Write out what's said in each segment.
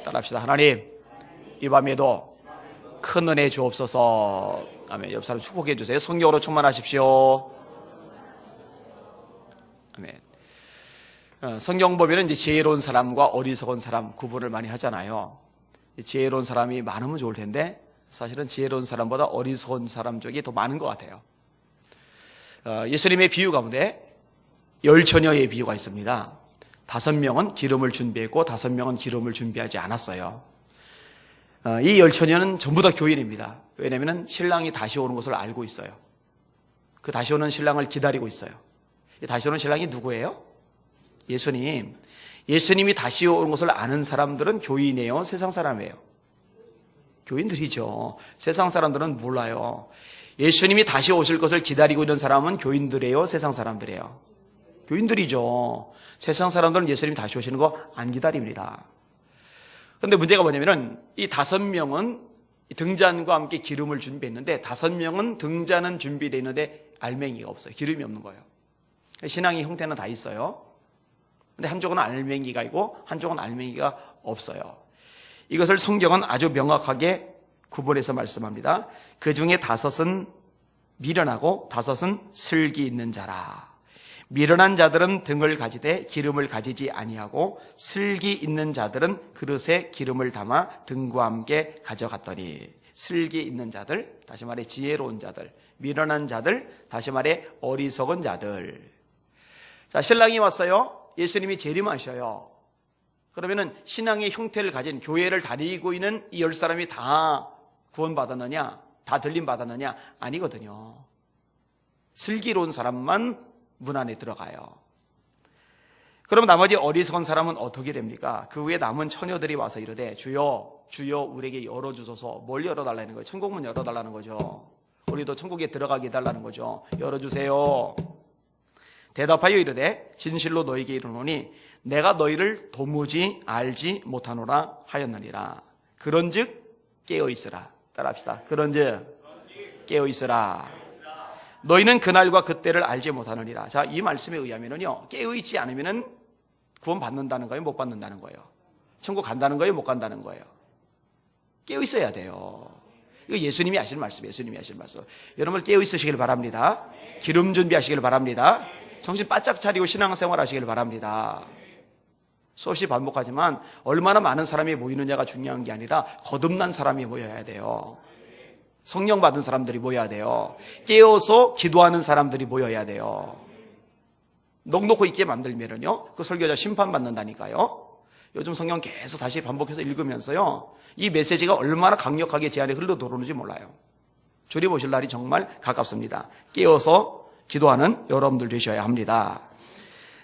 따라합시다. 하나님, 이 밤에도 큰 은혜 주옵소서. 아멘. 옆 사람 축복해 주세요. 성령으로 충만하십시오. 아멘. 성경 보면은 이제 지혜로운 사람과 어리석은 사람 구분을 많이 하잖아요. 지혜로운 사람이 많으면 좋을 텐데 사실은 지혜로운 사람보다 어리석은 사람 쪽이 더 많은 것 같아요. 예수님의 비유 가운데 10처녀의 비유가 있습니다. 5명은 기름을 준비했고 5명은 기름을 준비하지 않았어요. 이 10처녀는 전부 다 교인입니다. 왜냐하면 신랑이 다시 오는 것을 알고 있어요. 그 다시 오는 신랑을 기다리고 있어요. 이 다시 오는 신랑이 누구예요? 예수님. 예수님이 다시 오는 것을 아는 사람들은 교인이에요? 세상 사람이에요? 교인들이죠. 세상 사람들은 몰라요. 예수님이 다시 오실 것을 기다리고 있는 사람은 교인들이에요? 세상 사람들이에요? 교인들이죠. 세상 사람들은 예수님이 다시 오시는 거 안 기다립니다. 그런데 문제가 뭐냐면은 이 5명은 등잔과 함께 기름을 준비했는데 5명은 등잔은 준비되어 있는데 알맹이가 없어요. 기름이 없는 거예요. 신앙의 형태는 다 있어요. 근데 한쪽은 알맹이가 있고 한쪽은 알맹이가 없어요. 이것을 성경은 아주 명확하게 구분해서 말씀합니다. 그 중에 5은 미련하고 5은 슬기 있는 자라. 미련한 자들은 등을 가지되 기름을 가지지 아니하고 슬기 있는 자들은 그릇에 기름을 담아 등과 함께 가져갔더니. 슬기 있는 자들, 다시 말해 지혜로운 자들, 미련한 자들, 다시 말해 어리석은 자들. 자, 신랑이 왔어요. 예수님이 재림하셔요. 그러면은 신앙의 형태를 가진 교회를 다니고 있는 이 10사람이 다 구원받았느냐? 다 들림받았느냐? 아니거든요. 슬기로운 사람만 문 안에 들어가요. 그럼 나머지 어리석은 사람은 어떻게 됩니까? 그 후에 남은 처녀들이 와서 이르되 주여 우리에게 열어주소서. 뭘 열어달라는 거예요? 천국문 열어달라는 거죠. 우리도 천국에 들어가게 해달라는 거죠. 열어주세요. 대답하여 이르되 진실로 너희에게 이르노니 내가 너희를 도무지 알지 못하노라 하였느니라. 그런즉 깨어있으라. 따라합시다. 그런즉 깨어있으라. 너희는 그날과 그때를 알지 못하느니라. 자, 이 말씀에 의하면은요, 깨어있지 않으면은 구원 받는다는 거예요? 못 받는다는 거예요? 천국 간다는 거예요? 못 간다는 거예요? 깨어있어야 돼요. 이거 예수님이 하시는 말씀이에요. 예수님이 하시는 말씀. 여러분 깨어있으시길 바랍니다. 기름 준비하시길 바랍니다. 정신 바짝 차리고 신앙생활 하시길 바랍니다. 수없이 반복하지만 얼마나 많은 사람이 모이느냐가 중요한 게 아니라 거듭난 사람이 모여야 돼요. 성령 받은 사람들이 모여야 돼요. 깨어서 기도하는 사람들이 모여야 돼요. 넋놓고 있게 만들면은요, 그 설교자 심판받는다니까요. 요즘 성경 계속 다시 반복해서 읽으면서요, 이 메시지가 얼마나 강력하게 제 안에 흘러 들어오는지 몰라요. 주님 오실 날이 정말 가깝습니다. 깨어서 기도하는 여러분들 되셔야 합니다.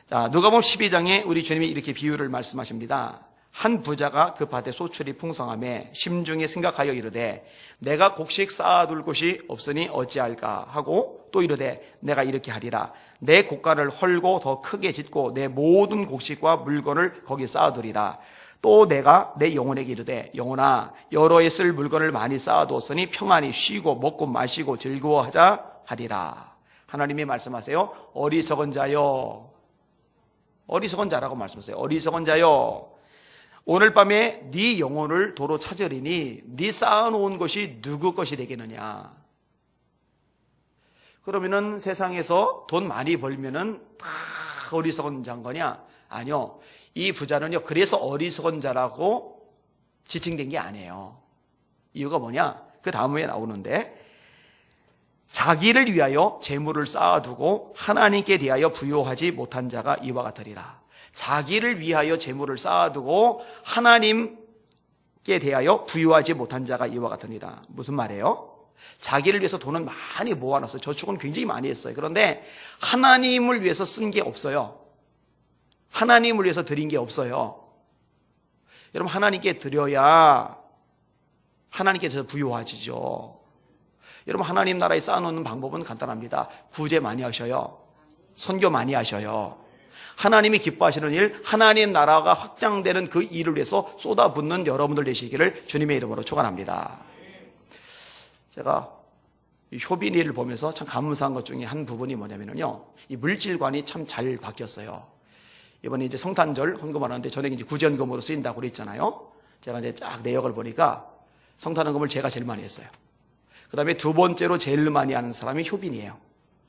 자, 누가복음 12장에 우리 주님이 이렇게 비유를 말씀하십니다. 한 부자가 그 밭에 소출이 풍성함에 심중에 생각하여 이르되 내가 곡식 쌓아둘 곳이 없으니 어찌할까 하고 또 이르되 내가 이렇게 하리라. 내 곡간을 헐고 더 크게 짓고 내 모든 곡식과 물건을 거기 쌓아두리라. 또 내가 내 영혼에게 이르되 영혼아 여러 해 쓸 물건을 많이 쌓아두었으니 평안히 쉬고 먹고 마시고 즐거워하자 하리라. 하나님이 말씀하세요. 어리석은 자여, 어리석은 자라고 말씀하세요. 어리석은 자여, 오늘 밤에 네 영혼을 도로 찾으리니 네 쌓아놓은 것이 누구 것이 되겠느냐. 그러면은 세상에서 돈 많이 벌면은 다 어리석은 자인 거냐? 아니요. 이 부자는요, 그래서 어리석은 자라고 지칭된 게 아니에요. 이유가 뭐냐? 그 다음에 나오는데, 자기를 위하여 재물을 쌓아두고 하나님께 대하여 부요하지 못한 자가 이와 같으리라. 자기를 위하여 재물을 쌓아두고 하나님께 대하여 부유하지 못한 자가 이와 같으니라. 무슨 말이에요? 자기를 위해서 돈은 많이 모아놨어요. 저축은 굉장히 많이 했어요. 그런데 하나님을 위해서 쓴 게 없어요. 하나님을 위해서 드린 게 없어요. 여러분, 하나님께 드려야 하나님께서 부유하시죠. 여러분, 하나님 나라에 쌓아놓는 방법은 간단합니다. 구제 많이 하셔요. 선교 많이 하셔요. 하나님이 기뻐하시는 일, 하나님 나라가 확장되는 그 일을 위해서 쏟아붓는 여러분들 되시기를 주님의 이름으로 축원합니다. 제가 이 효빈이를 보면서 참 감사한 것 중에 한 부분이 뭐냐면요, 이 물질관이 참 잘 바뀌었어요. 이번에 이제 성탄절 헌금을 하는데 전에 이제 구제헌금으로 쓰인다고 그랬잖아요. 제가 이제 쫙 내역을 보니까 성탄헌금을 제가 제일 많이 했어요. 그 다음에 두 번째로 제일 많이 하는 사람이 효빈이에요.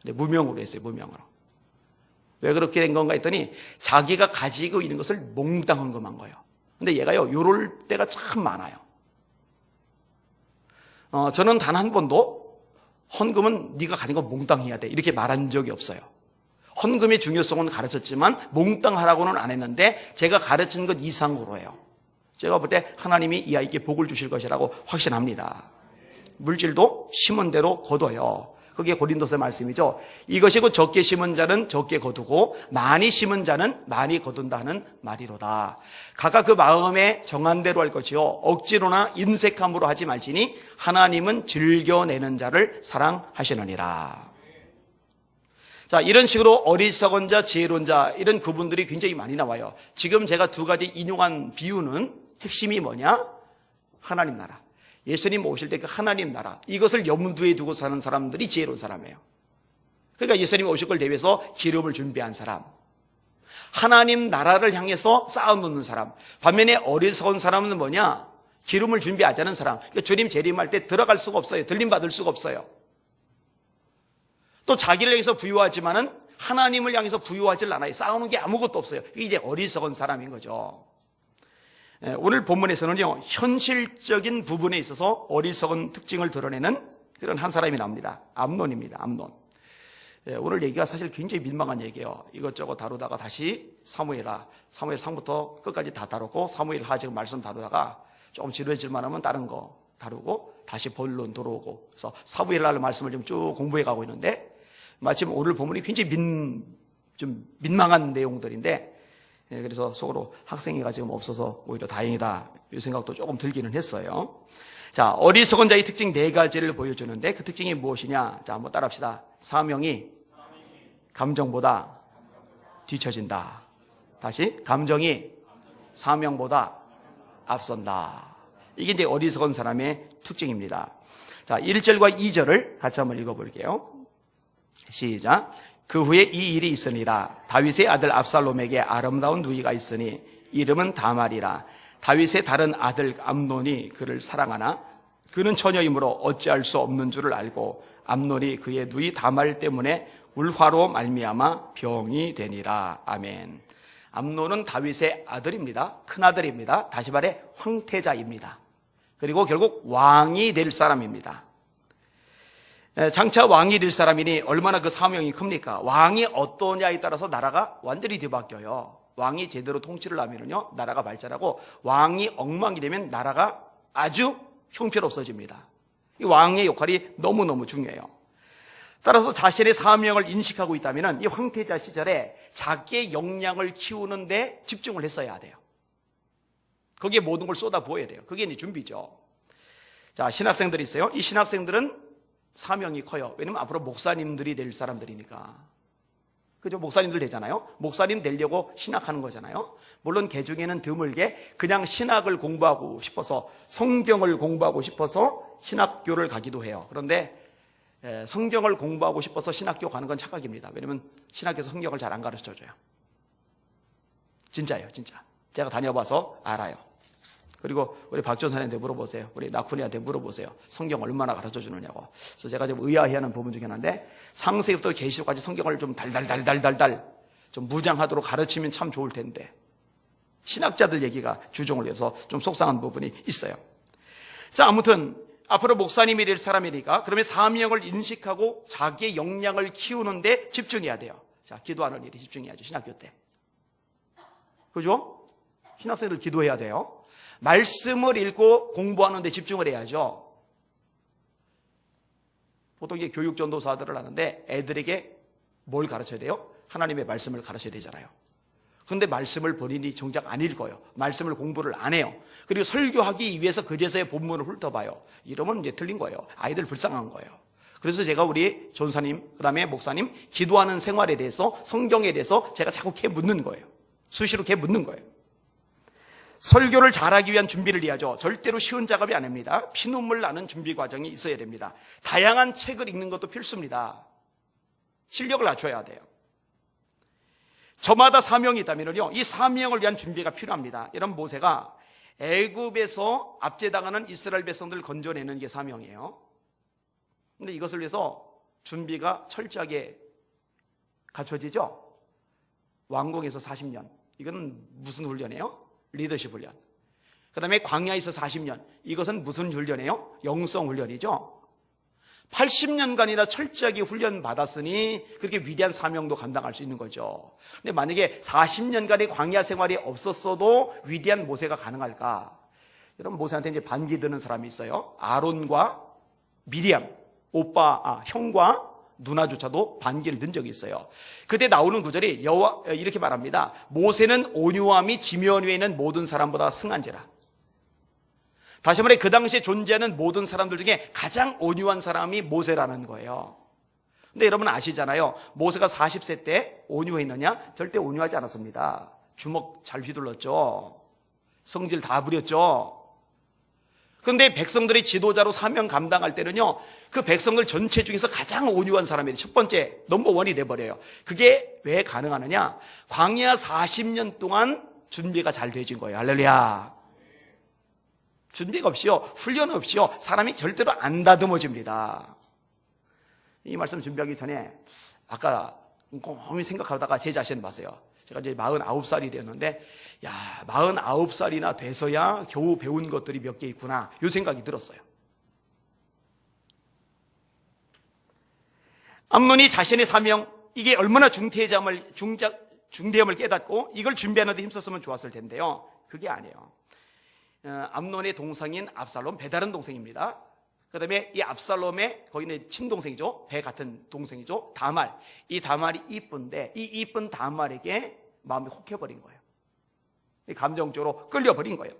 근데 무명으로 했어요, 무명으로. 왜 그렇게 된 건가 했더니 자기가 가지고 있는 것을 몽땅 헌금한 거예요. 근데 얘가요, 요럴 때가 참 많아요. 저는 단 한 번도 헌금은 네가 가진 거 몽땅 해야 돼 이렇게 말한 적이 없어요. 헌금의 중요성은 가르쳤지만 몽땅 하라고는 안 했는데 제가 가르친 것 이상으로 해요. 제가 볼 때 하나님이 이 아이에게 복을 주실 것이라고 확신합니다. 물질도 심은 대로 거둬요. 그게 고린도서의 말씀이죠. 이것이 곧 적게 심은 자는 적게 거두고 많이 심은 자는 많이 거둔다는 말이로다. 각각 그 마음에 정한 대로 할 것이요 억지로나 인색함으로 하지 말지니 하나님은 즐겨내는 자를 사랑하시느니라. 자, 이런 식으로 어리석은 자, 지혜로운 자 이런 구분들이 굉장히 많이 나와요. 지금 제가 두 가지 인용한 비유는 핵심이 뭐냐? 하나님 나라. 예수님 오실 때 그 하나님 나라 이것을 염두에 두고 사는 사람들이 지혜로운 사람이에요. 그러니까 예수님 오실 걸 대비해서 기름을 준비한 사람, 하나님 나라를 향해서 쌓아놓는 사람. 반면에 어리석은 사람은 뭐냐? 기름을 준비하지 않은 사람. 그러니까 주님 재림할 때 들어갈 수가 없어요. 들림받을 수가 없어요. 또 자기를 향해서 부유하지만은 하나님을 향해서 부유하질 않아요. 쌓아놓은 게 아무것도 없어요. 이게 이제 어리석은 사람인 거죠. 오늘 본문에서는요, 현실적인 부분에 있어서 어리석은 특징을 드러내는 그런 한 사람이 나옵니다. 암논입니다. 암논. 오늘 얘기가 사실 굉장히 민망한 얘기예요. 이것저것 다루다가 다시 사무엘하, 사무엘 상부터 끝까지 다 다뤘고 사무엘하 지금 말씀 다루다가 조금 지루해질 만하면 다른 거 다루고 다시 본론 들어오고 그래서 사무엘하 말씀을 좀 쭉 공부해 가고 있는데 마침 오늘 본문이 굉장히 좀 민망한 내용들인데 그래서 속으로 학생회가 지금 없어서 오히려 다행이다 이 생각도 조금 들기는 했어요. 자, 어리석은 자의 특징 네 가지를 보여주는데 그 특징이 무엇이냐? 자, 한번 따라합시다. 사명이 감정보다 뒤처진다. 다시, 감정이 사명보다 앞선다. 이게 이제 어리석은 사람의 특징입니다. 자, 1절과 2절을 같이 한번 읽어볼게요. 시작. 그 후에 이 일이 있으니라. 다윗의 아들 압살롬에게 아름다운 누이가 있으니 이름은 다말이라. 다윗의 다른 아들 암논이 그를 사랑하나 그는 처녀이므로 어찌할 수 없는 줄을 알고 암논이 그의 누이 다말 때문에 울화로 말미암아 병이 되니라. 아멘. 암논은 다윗의 아들입니다. 큰아들입니다. 다시 말해 황태자입니다. 그리고 결국 왕이 될 사람입니다. 장차 왕이 될 사람이니 얼마나 그 사명이 큽니까? 왕이 어떠냐에 따라서 나라가 완전히 뒤바뀌어요. 왕이 제대로 통치를 하면요, 나라가 발전하고 왕이 엉망이 되면 나라가 아주 형편없어집니다. 이 왕의 역할이 너무너무 중요해요. 따라서 자신의 사명을 인식하고 있다면 이 황태자 시절에 자기의 역량을 키우는 데 집중을 했어야 돼요. 거기에 모든 걸 쏟아 부어야 돼요. 그게 이제 준비죠. 자, 신학생들이 있어요. 이 신학생들은 사명이 커요. 왜냐면 앞으로 목사님들이 될 사람들이니까. 그죠? 목사님들 되잖아요. 목사님 되려고 신학하는 거잖아요. 물론 개 중에는 드물게 그냥 신학을 공부하고 싶어서 성경을 공부하고 싶어서 신학교를 가기도 해요. 그런데 성경을 공부하고 싶어서 신학교 가는 건 착각입니다. 왜냐면 신학교에서 성경을 잘 안 가르쳐줘요. 진짜예요, 진짜. 제가 다녀봐서 알아요. 그리고 우리 박전사님한테 물어보세요. 우리 나쿠니한테 물어보세요. 성경 얼마나 가르쳐 주느냐고. 그래서 제가 좀 의아해하는 부분 중에 하나인데 창세기부터 계시록까지 성경을 좀 달달달달달달 좀 무장하도록 가르치면 참 좋을 텐데 신학자들 얘기가 주종을 해서 좀 속상한 부분이 있어요. 자, 아무튼 앞으로 목사님이 될 사람이니까 그러면 사명을 인식하고 자기의 역량을 키우는데 집중해야 돼요. 자, 기도하는 일에 집중해야죠. 신학교 때. 그죠? 신학생들 기도해야 돼요. 말씀을 읽고 공부하는 데 집중을 해야죠. 보통 이게 교육 전도사들을 하는데 애들에게 뭘 가르쳐야 돼요? 하나님의 말씀을 가르쳐야 되잖아요. 그런데 말씀을 본인이 정작 안 읽어요. 말씀을 공부를 안 해요. 그리고 설교하기 위해서 그제서야 본문을 훑어봐요. 이러면 이제 틀린 거예요. 아이들 불쌍한 거예요. 그래서 제가 우리 전사님, 그 다음에 목사님 기도하는 생활에 대해서 성경에 대해서 제가 자꾸 캐 묻는 거예요. 수시로 캐 묻는 거예요. 설교를 잘하기 위한 준비를 해야죠. 절대로 쉬운 작업이 아닙니다. 피눈물 나는 준비 과정이 있어야 됩니다. 다양한 책을 읽는 것도 필수입니다. 실력을 갖춰야 돼요. 저마다 사명이 있다면요, 이 사명을 위한 준비가 필요합니다. 이런 모세가 애굽에서 압제당하는 이스라엘 백성들을 건져내는 게 사명이에요. 근데 이것을 위해서 준비가 철저하게 갖춰지죠. 왕궁에서 40년. 이거는 무슨 훈련이에요? 리더십 훈련. 그 다음에 광야에서 40년. 이것은 무슨 훈련이에요? 영성 훈련이죠. 80년간이나 철저하게 훈련 받았으니 그렇게 위대한 사명도 감당할 수 있는 거죠. 근데 만약에 40년간의 광야 생활이 없었어도 위대한 모세가 가능할까? 여러분, 모세한테 이제 반기 드는 사람이 있어요. 아론과 미리암, 형과 누나조차도 반기를 든 적이 있어요. 그때 나오는 구절이 이렇게 말합니다. 모세는 온유함이 지면 위에 있는 모든 사람보다 승한지라. 다시 말해 그 당시에 존재하는 모든 사람들 중에 가장 온유한 사람이 모세라는 거예요. 근데 여러분 아시잖아요. 모세가 40세 때 온유했느냐? 절대 온유하지 않았습니다. 주먹 잘 휘둘렀죠. 성질 다 부렸죠. 그런데 백성들의 지도자로 사명 감당할 때는요, 그 백성들 전체 중에서 가장 온유한 사람이 첫 번째 넘버원이 돼버려요. 그게 왜 가능하느냐? 광야 40년 동안 준비가 잘 되어진 거예요. 할렐루야. 준비가 없이요, 훈련 없이요, 사람이 절대로 안 다듬어집니다. 이 말씀 준비하기 전에 아까 곰곰이 생각하다가 제 자신 봤어요. 제가 이제 49살이 되었는데, 49살이나 돼서야 겨우 배운 것들이 몇 개 있구나, 이 생각이 들었어요. 암논이 자신의 사명, 이게 얼마나 중대함을 깨닫고 이걸 준비하는 데 힘썼으면 좋았을 텐데요. 그게 아니에요. 암논의 동생인 압살롬, 배 다른 동생입니다. 그 다음에 이 압살롬의 거기는 친동생이죠. 배 같은 동생이죠. 다말. 이 다말이 이쁜데 이 이쁜 다말에게 마음이 혹해버린 거예요. 감정적으로 끌려버린 거예요.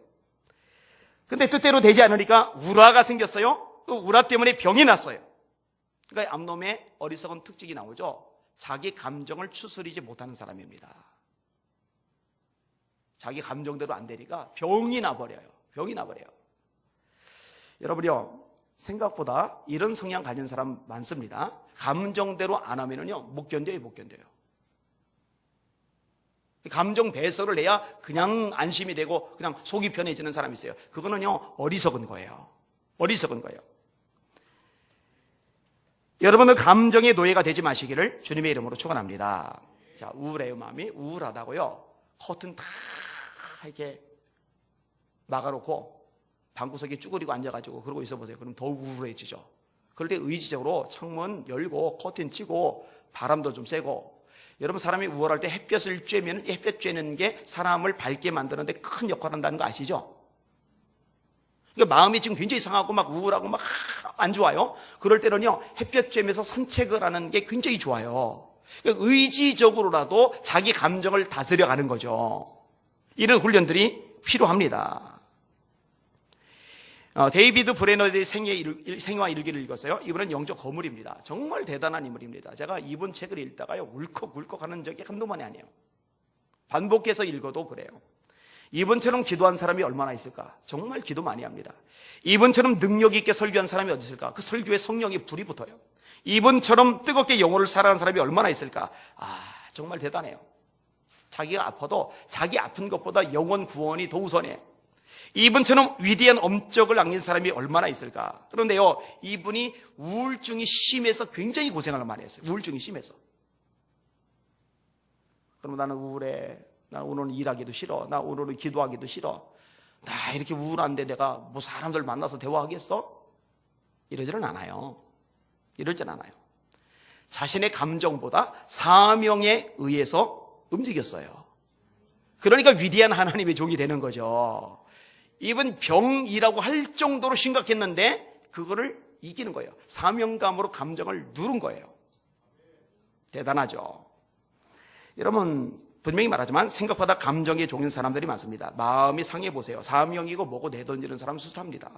근데 뜻대로 되지 않으니까 우라가 생겼어요. 그 우라 때문에 병이 났어요. 그러니까 암논의 어리석은 특징이 나오죠. 자기 감정을 추스리지 못하는 사람입니다. 자기 감정대로 안 되니까 병이 나버려요. 여러분요, 생각보다 이런 성향 가진 사람 많습니다. 감정대로 안 하면은요, 못 견뎌요. 감정 배설을 해야 그냥 안심이 되고 그냥 속이 편해지는 사람이 있어요. 그거는요, 어리석은 거예요. 여러분은 감정의 노예가 되지 마시기를 주님의 이름으로 축원합니다. 자, 우울해요. 마음이 우울하다고요. 커튼 다 이렇게 막아놓고 방구석에 쭈그리고 앉아가지고 그러고 있어 보세요. 그럼 더 우울해지죠. 그럴 때 의지적으로 창문 열고 커튼 치고 바람도 좀 쐬고. 여러분, 사람이 우울할 때 햇볕을 쬐면 햇볕 쬐는 게 사람을 밝게 만드는데 큰 역할을 한다는 거 아시죠? 그러니까 마음이 지금 굉장히 상하고 막 우울하고 막 안 좋아요. 그럴 때는요, 햇볕 쬐면서 산책을 하는 게 굉장히 좋아요. 그러니까 의지적으로라도 자기 감정을 다스려가는 거죠. 이런 훈련들이 필요합니다. 데이비드 브레너의 생애와 일기를 읽었어요. 이분은 영적 거물입니다. 정말 대단한 인물입니다. 제가 이분 책을 읽다가요, 울컥울컥 하는 적이 한두 번이 아니에요. 반복해서 읽어도 그래요. 이분처럼 기도한 사람이 얼마나 있을까? 정말 기도 많이 합니다. 이분처럼 능력 있게 설교한 사람이 어디 있을까? 그 설교에 성령의 불이 붙어요. 이분처럼 뜨겁게 영혼을 사랑하는 사람이 얼마나 있을까? 정말 대단해요. 자기가 아파도 자기 아픈 것보다 영혼 구원이 더 우선해. 이분처럼 위대한 업적을 남긴 사람이 얼마나 있을까? 그런데요, 이분이 우울증이 심해서 굉장히 고생을 많이 했어요. 우울증이 심해서. 그럼 나는 우울해. 나 오늘은 일하기도 싫어. 나 오늘은 기도하기도 싫어. 나 이렇게 우울한데 내가 뭐 사람들 만나서 대화하겠어? 이러지는 않아요. 자신의 감정보다 사명에 의해서 움직였어요. 그러니까 위대한 하나님의 종이 되는 거죠. 이분 병이라고 할 정도로 심각했는데 그거를 이기는 거예요. 사명감으로 감정을 누른 거예요. 대단하죠. 여러분, 분명히 말하지만 생각보다 감정에 종인 사람들이 많습니다. 마음이 상해보세요. 사명이고 뭐고 내던지는 사람 수수합니다.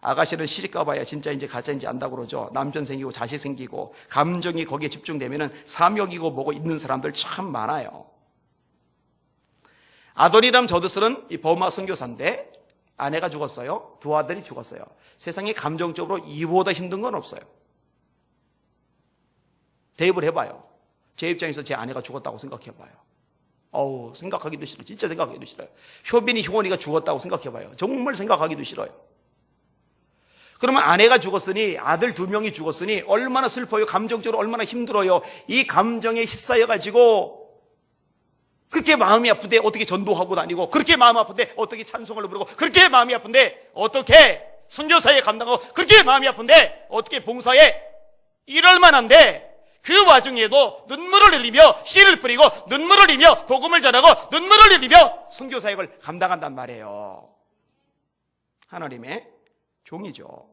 아가씨는 시집 가봐야 진짜인지 가짜인지 안다고 그러죠. 남편 생기고 자식 생기고 감정이 거기에 집중되면 사명이고 뭐고 있는 사람들 참 많아요. 아도니람 저드스는 이 버마 선교사인데 아내가 죽었어요. 두 아들이 죽었어요. 세상에 감정적으로 이보다 힘든 건 없어요. 대입을 해봐요. 제 입장에서 제 아내가 죽었다고 생각해봐요. 어우, 생각하기도 싫어요. 진짜 생각하기도 싫어요. 효빈이, 효원이가 죽었다고 생각해봐요. 정말 생각하기도 싫어요. 그러면 아내가 죽었으니, 아들 2명이 죽었으니 얼마나 슬퍼요. 감정적으로 얼마나 힘들어요. 이 감정에 휩싸여가지고 그렇게 마음이 아픈데 어떻게 전도하고 다니고, 그렇게 마음 아픈데 어떻게 찬송을 부르고, 그렇게 마음이 아픈데 어떻게 선교사에 감당하고, 그렇게 마음이 아픈데 어떻게 봉사해, 이럴 만한데 그 와중에도 눈물을 흘리며 씨를 뿌리고 눈물을 흘리며 복음을 전하고 눈물을 흘리며 선교 사역을 감당한단 말이에요. 하나님의 종이죠.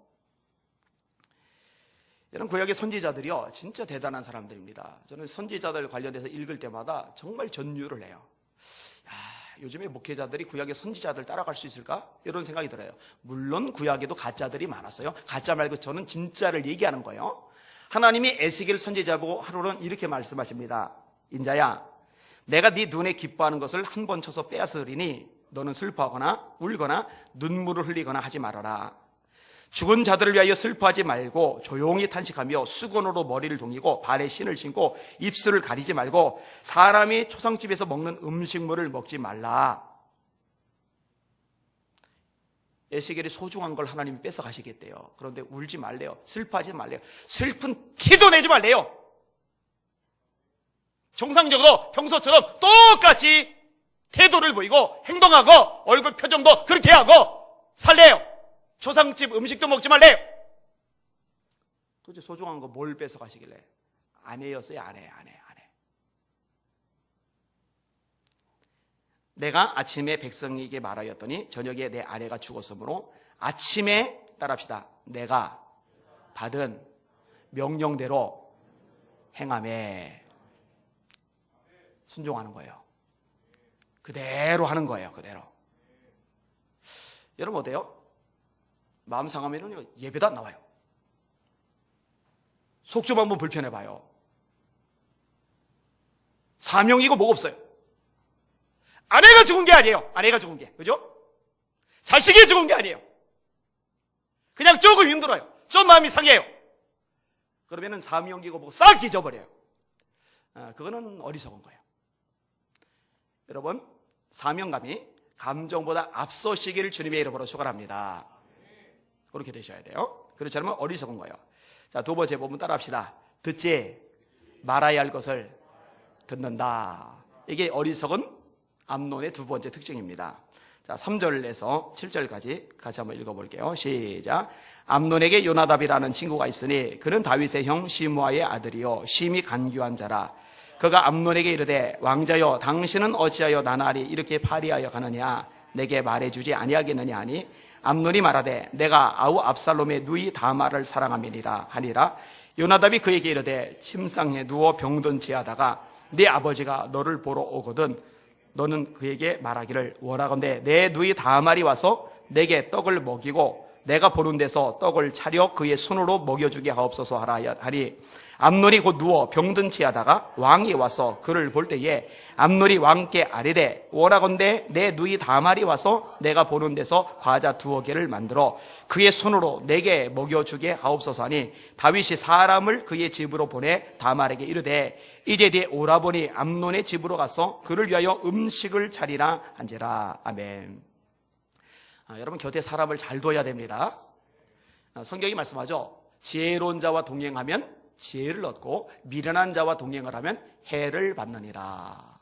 이런 구약의 선지자들이요, 진짜 대단한 사람들입니다. 저는 선지자들 관련해서 읽을 때마다 정말 전율을 해요. 요즘에 목회자들이 구약의 선지자들 따라갈 수 있을까? 이런 생각이 들어요. 물론 구약에도 가짜들이 많았어요. 가짜 말고 저는 진짜를 얘기하는 거예요. 하나님이 에스겔 선지자 보고 하루는 이렇게 말씀하십니다. 인자야, 내가 네 눈에 기뻐하는 것을 한 번 쳐서 빼앗으리니 너는 슬퍼하거나 울거나 눈물을 흘리거나 하지 말아라. 죽은 자들을 위하여 슬퍼하지 말고 조용히 탄식하며 수건으로 머리를 동이고 발에 신을 신고 입술을 가리지 말고 사람이 초상집에서 먹는 음식물을 먹지 말라. 에스겔이 소중한 걸 하나님이 뺏어 가시겠대요. 그런데 울지 말래요. 슬퍼하지 말래요. 슬픈 티도 내지 말래요. 정상적으로 평소처럼 똑같이 태도를 보이고 행동하고 얼굴 표정도 그렇게 하고 살래요. 초상집 음식도 먹지 말래요. 도대체 소중한 거 뭘 뺏어 가시길래? 아내였어요. 아내. 내가 아침에 백성에게 말하였더니 저녁에 내 아내가 죽었으므로 아침에, 따라합시다, 내가 받은 명령대로 행하매. 순종하는 거예요. 그대로 하는 거예요. 그대로. 여러분 어때요? 마음 상하면은 예배도 안 나와요. 속 좀 한번 불편해봐요. 사명이고 뭐가 없어요. 아내가 죽은 게 아니에요. 아내가 죽은 게. 그죠? 자식이 죽은 게 아니에요. 그냥 조금 힘들어요. 좀 마음이 상해요. 그러면은 사명이고 뭐고 싹 잊어버려요. 그거는 어리석은 거예요. 여러분, 사명감이 감정보다 앞서시기를 주님의 이름으로 축원합니다. 그렇게 되셔야 돼요. 그렇지 않으면 어리석은 거예요. 자, 2번째 부분 따라합시다. 듣지 말아야 할 것을 듣는다. 이게 어리석은 암논의 2번째 특징입니다. 자, 3절에서 7절까지 같이 한번 읽어볼게요. 시작. 암논에게 요나답이라는 친구가 있으니 그는 다윗의 형 시므아의 아들이요 심히 간교한 자라. 그가 암논에게 이르되 왕자여 당신은 어찌하여 나날이 이렇게 파리하여 가느냐 내게 말해주지 아니하겠느냐 하니 암논이 말하되 내가 아우 압살롬의 누이 다말을 사랑함이니라 하니라. 요나답이 그에게 이르되 침상에 누워 병든 채하다가 네 아버지가 너를 보러 오거든 너는 그에게 말하기를 원하건대 내 누이 다말이 와서 내게 떡을 먹이고 내가 보는 데서 떡을 차려 그의 손으로 먹여주게 하옵소서 하라 하니 암논이 곧 누워 병든 채하다가 왕이 와서 그를 볼 때에 암논이 왕께 아뢰되 원하건대 내 누이 다말이 와서 내가 보는 데서 과자 2개를 만들어 그의 손으로 내게 먹여주게 하옵소서 하니 다윗이 사람을 그의 집으로 보내 다말에게 이르되 이제 네 오라버니 암논의 집으로 가서 그를 위하여 음식을 차리라 한지라. 아멘. 여러분 곁에 사람을 잘 둬야 됩니다. 성경이 말씀하죠. 지혜로운 자와 동행하면 지혜를 얻고 미련한 자와 동행을 하면 해를 받느니라.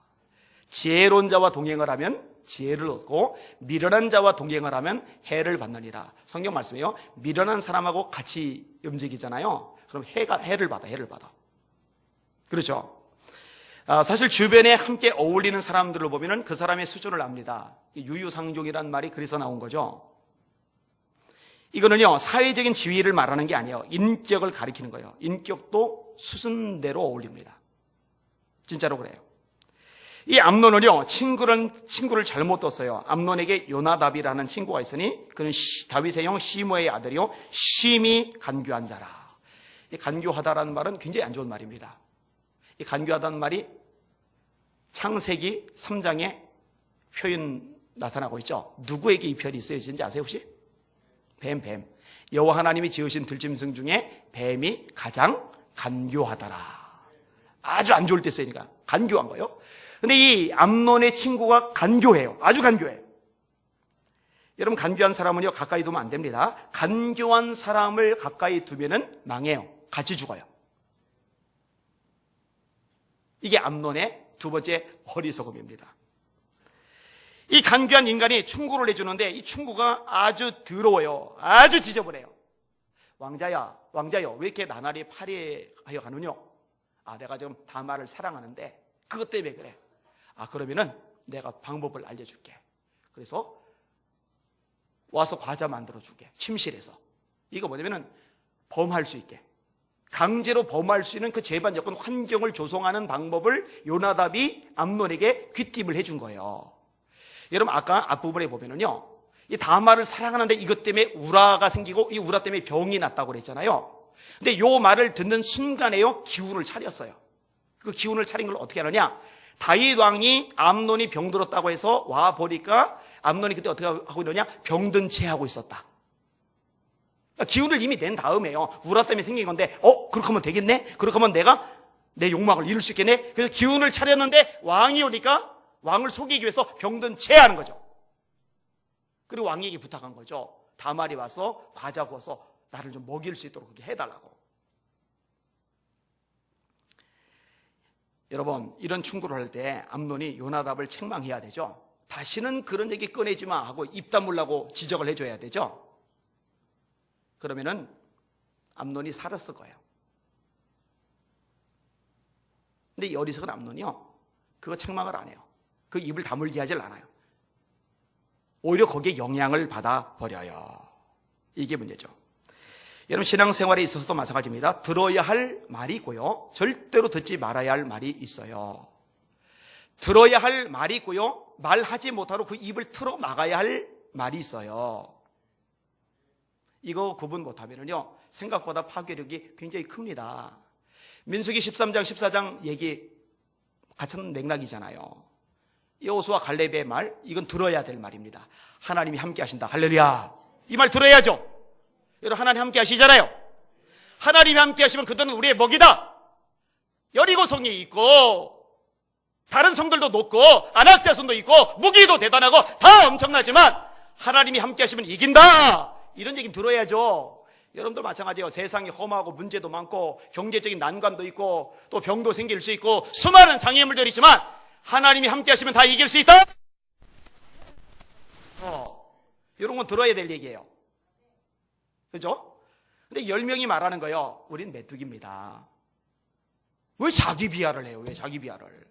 지혜로운 자와 동행을 하면 지혜를 얻고 미련한 자와 동행을 하면 해를 받느니라. 성경 말씀이에요. 미련한 사람하고 같이 움직이잖아요. 그럼 해를 받아. 그렇죠? 사실 주변에 함께 어울리는 사람들을 보면 그 사람의 수준을 압니다. 유유상종이라는 말이 그래서 나온 거죠. 이거는요, 사회적인 지위를 말하는 게 아니에요. 인격을 가리키는 거예요. 인격도 수순대로 어울립니다. 진짜로 그래요. 이 암논은요, 친구를 잘못 뒀어요. 암논에게 요나답이라는 친구가 있으니 그는 다윗의 형 시므아의 아들이요 심히 간교한 자라. 이 간교하다라는 말은 굉장히 안 좋은 말입니다. 이 간교하다는 말이 창세기 3장에 표현 나타나고 있죠. 누구에게 이 표현이 있어야지 아세요 혹시? 뱀. 여호와 하나님이 지으신 들짐승 중에 뱀이 가장 간교하더라. 아주 안 좋을 때 쓰이니까 간교한 거예요. 근데 이 암논의 친구가 간교해요. 아주 간교해요. 여러분, 간교한 사람은요, 가까이 두면 안 됩니다. 간교한 사람을 가까이 두면은 망해요. 같이 죽어요. 이게 암논의 두 번째 어리석음입니다. 이 간교한 인간이 충고를 해주는데 이 충고가 아주 더러워요. 아주 지저분해요. 왕자여, 왜 이렇게 나날이 파리하여 가느뇨? 내가 지금 다말을 사랑하는데 그것 때문에 그래. 그러면은 내가 방법을 알려줄게. 그래서 와서 과자 만들어줄게. 침실에서. 이거 뭐냐면은 범할 수 있게, 강제로 범할 수 있는 그 재반 여건 환경을 조성하는 방법을 요나답이 암논에게 귀띔을 해준 거예요. 여러분, 아까 앞부분에 보면은요, 이 다말을 사랑하는데 이것 때문에 우라가 생기고 이 우라 때문에 병이 났다고 그랬잖아요. 근데 요 말을 듣는 순간에요, 기운을 차렸어요. 그 기운을 차린 걸 어떻게 하느냐? 다윗 왕이 암논이 병들었다고 해서 와 보니까 암논이 그때 어떻게 하고 있느냐? 병든 채 하고 있었다. 그러니까 기운을 이미 낸 다음에요. 우라 때문에 생긴 건데, 그렇게 하면 되겠네? 그렇게 하면 내가 내 욕망을 이룰 수 있겠네? 그래서 기운을 차렸는데 왕이 오니까 왕을 속이기 위해서 병든 채 하는 거죠. 그리고 왕에게 부탁한 거죠. 다말이 와서 과자 구워서 나를 좀 먹일 수 있도록 그렇게 해달라고. 여러분, 이런 충고를 할 때 암논이 요나답을 책망해야 되죠. 다시는 그런 얘기 꺼내지 마 하고 입 다물라고 지적을 해줘야 되죠. 그러면은 암논이 살았을 거예요. 근데 이 어리석은 암논이요, 그거 책망을 안 해요. 그 입을 다물게 하질 않아요. 오히려 거기에 영향을 받아 버려요. 이게 문제죠. 여러분, 신앙생활에 있어서도 마찬가지입니다. 들어야 할 말이 있고요, 절대로 듣지 말아야 할 말이 있어요. 들어야 할 말이 있고요, 말하지 못하고 그 입을 틀어 막아야 할 말이 있어요. 이거 구분 못하면요, 생각보다 파괴력이 굉장히 큽니다. 민수기 13장 14장 얘기 같은 맥락이잖아요. 여호수아 갈렙의 말, 이건 들어야 될 말입니다. 하나님이 함께 하신다. 할렐루야. 이 말 들어야죠. 여러분, 하나님 함께 하시잖아요. 하나님이 함께 하시면 그들은 우리의 먹이다. 여리고성이 있고 다른 성들도 높고 안악자손도 있고 무기도 대단하고 다 엄청나지만 하나님이 함께 하시면 이긴다. 이런 얘기는 들어야죠. 여러분들 마찬가지예요. 세상이 험하고 문제도 많고 경제적인 난관도 있고 또 병도 생길 수 있고 수많은 장애물들이 있지만 하나님이 함께 하시면 다 이길 수 있다. 이런 건 들어야 될 얘기예요. 그죠? 근데 10명이 말하는 거예요. 우린 메뚜기입니다. 왜 자기 비하를 해요? 왜 자기 비하를?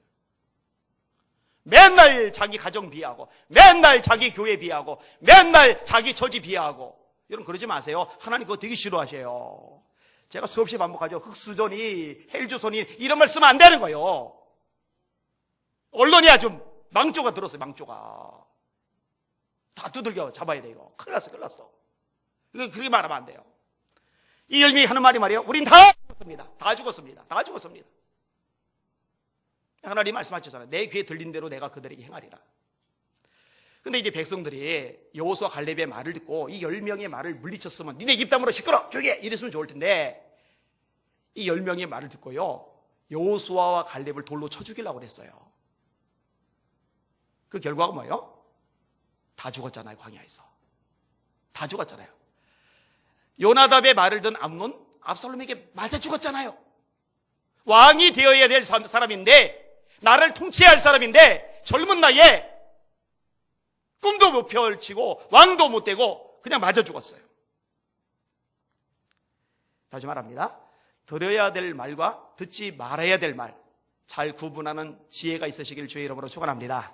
맨날 자기 가정 비하하고, 맨날 자기 교회 비하하고, 맨날 자기 처지 비하하고. 여러분, 그러지 마세요. 하나님 그거 되게 싫어하셔요. 제가 수없이 반복하죠. 흑수저니 헬조선이 이런 말 쓰면 안 되는 거예요. 언론이 아주 망조가 들었어요. 망조가 다 두들겨 잡아야 돼. 이거 큰일 났어, 큰일 났어. 이거 그렇게 말하면 안 돼요. 이 열명이 하는 말이 말이에요. 우린 다 죽었습니다. 다 죽었습니다. 다 죽었습니다. 하나님 말씀하셨잖아요. 내 귀에 들린 대로 내가 그들에게 행하리라. 근데 이제 백성들이 여호수아 갈렙의 말을 듣고 이 10명의 말을 물리쳤으면 니네 입 다물어 시끄러 조용히 해 이랬으면 좋을 텐데, 이 10명의 말을 듣고요, 여호수아와 갈렙을 돌로 쳐 죽이려고 그랬어요. 그 결과가 뭐예요? 다 죽었잖아요. 광야에서 다 죽었잖아요. 요나답의 말을 듣는 암논, 압살롬에게 맞아 죽었잖아요. 왕이 되어야 될 사람인데, 나를 통치해야 할 사람인데 젊은 나이에 꿈도 못 펼치고 왕도 못 되고 그냥 맞아 죽었어요. 다시 말합니다. 들어야 될 말과 듣지 말아야 될 말 잘 구분하는 지혜가 있으시길 주의 이름으로 축원합니다.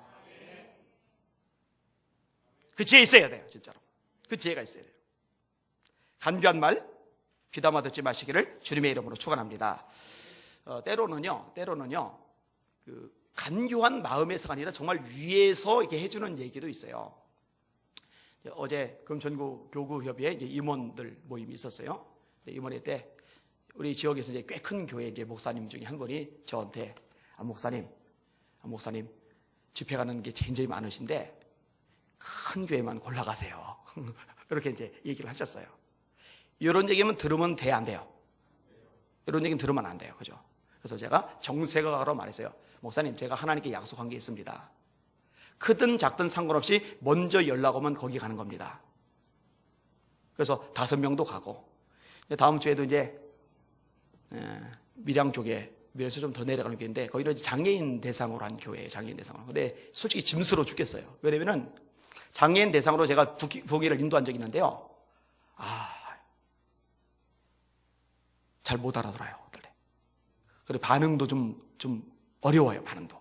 그 지혜 있어야 돼요. 진짜로 그 지혜가 있어야 돼요. 간교한 말 귀담아 듣지 마시기를 주님의 이름으로 축원합니다. 때로는요 그 간교한 마음에서가 아니라 정말 위에서 이렇게 해주는 얘기도 있어요. 어제 금천구 교구협의회 임원들 모임이 있었어요. 임원회 때 우리 지역에서 이제 꽤 큰 교회 이제 목사님 중에 한 분이 저한테 목사님 집회 가는 게 굉장히 많으신데 큰 교회만 골라가세요. 이렇게 이제 얘기를 하셨어요. 이런 얘기면 들으면 돼, 안 돼요? 이런 얘기는 들으면 안 돼요. 그죠? 그래서 제가 정색하라고 말했어요. 목사님, 제가 하나님께 약속한 게 있습니다. 크든 작든 상관없이 먼저 연락 오면 거기 가는 겁니다. 그래서 5명도 가고, 다음 주에도 이제 밀양 쪽에, 밀양에서 좀 더 내려가는 교회인데 거기는 장애인 대상으로 한 교회예요. 장애인 대상으로. 근데 솔직히 짐스러워 죽겠어요. 왜냐면은 장애인 대상으로 제가 부흥회를 인도한 적이 있는데요. 잘 못 알아들어요. 그리고 반응도 좀 어려워요. 반응도.